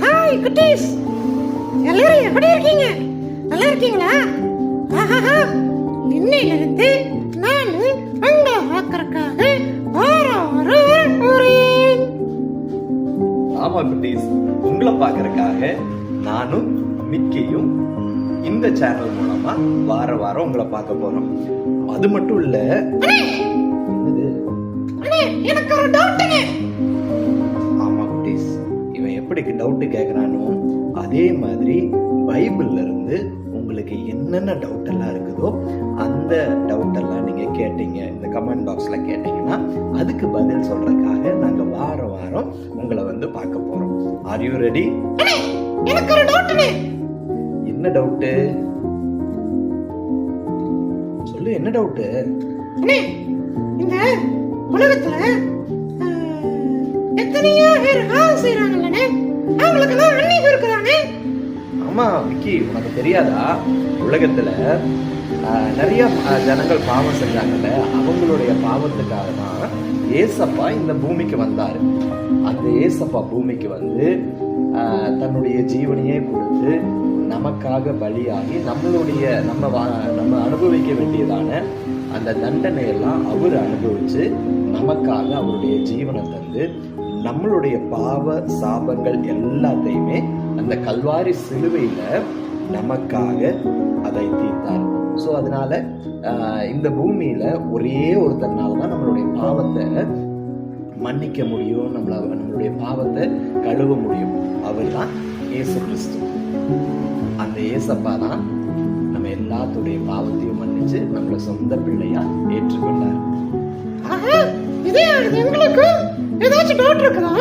Hi குட்டீஸ், எல்லாரும் எப்படி இருக்கீங்க? நல்லா இருக்கீங்களா? இன்னையிலிருந்து நான் உங்களை பார்க்கறதுக்காக வாரம் போறேன். ஆமா குட்டீஸ், உங்களை பார்க்கறதுக்காக நானும் மிக்கியும் இந்த சேனல் மூலமா வாரம் உங்களை பார்க்க போறோம். அது மட்டும் இல்ல, எனக்கு ஒரு டவுட்டுங்க. ஆமா குட்டீஸ், இவன் எப்படி டவுட் கேக்குறானோ அதே மாதிரி பைபிள்ல இருந்து உங்களுக்கு என்னென்ன டவுட் எல்லாம் இருக்குதோ அந்த டவுட் எல்லாம் நீங்க கேட்டீங்க, இந்த கமெண்ட் பாக்ஸ்ல கேட்டீங்கன்னா அதுக்கு பதில் சொல்றதுக்காக நாங்க வாரம் உங்களை வந்து பார்க்க போறோம். Are you ready? எனக்கு ஒரு டவுட்டுங்க. என்ன டவுட்? சொல்லு, என்ன டவுட்? இந்த உலகத்துல எத்தனையோ பேர் வேலை செய்யறாங்கல்ல, அவங்களுக்கு எல்லாம் அன்னைக்கு இருக்குதானே? ஆமா விக்கி, உனக்கு தெரியாதா? உலகத்துல நிறைய ஜனங்கள் பாவம் செஞ்சாங்கல்ல, அவங்களுடைய பாவத்துக்காக தான் ஏசப்பா இந்த பூமிக்கு வந்தாரு. அந்த ஏசப்பா பூமிக்கு வந்து தன்னுடைய ஜீவனையே கொடுத்து நமக்காக பலியாகி நம்ம அனுபவிக்க வேண்டியதான அந்த தண்டனையெல்லாம் அவர் அனுபவிச்சு நமக்காக அவருடைய ஜீவனை தந்து நம்மளுடைய பாவ சாபங்கள் எல்லாத்தையுமே அந்த கல்வாரி சிலுவையில நமக்காக அதை தீர்த்தார். ஸோ அதனால இந்த பூமியில ஒரே ஒருத்தர்னால தான் நம்மளுடைய பாவத்தை மன்னிக்க முடியும், நம்மளுடைய பாவத்தை கழுவ முடியும். அவர் தான் இயேசு கிறிஸ்து. அந்த ஏசப்பா தான் நம்ம எல்லாத்துடைய பாவத்தையும் மன்னிச்சு நம்மள சொந்த பிள்ளையா ஏற்றுக்கொண்டார். உங்களுக்கு ஏதாச்சும் டவுட் இருக்குதா?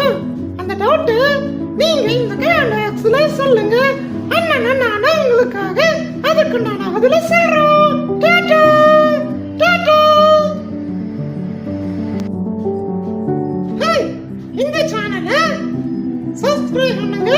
அந்த டவுட் நீங்க இந்த கேள்வியில சொல்லுங்க. அண்ணா உங்களுக்காக அதுக்கு நான் பதில சொல்றோம். டாடா டாடா. ஹாய், இந்த சேனலை சப்ஸ்கிரைப் பண்ணுங்க.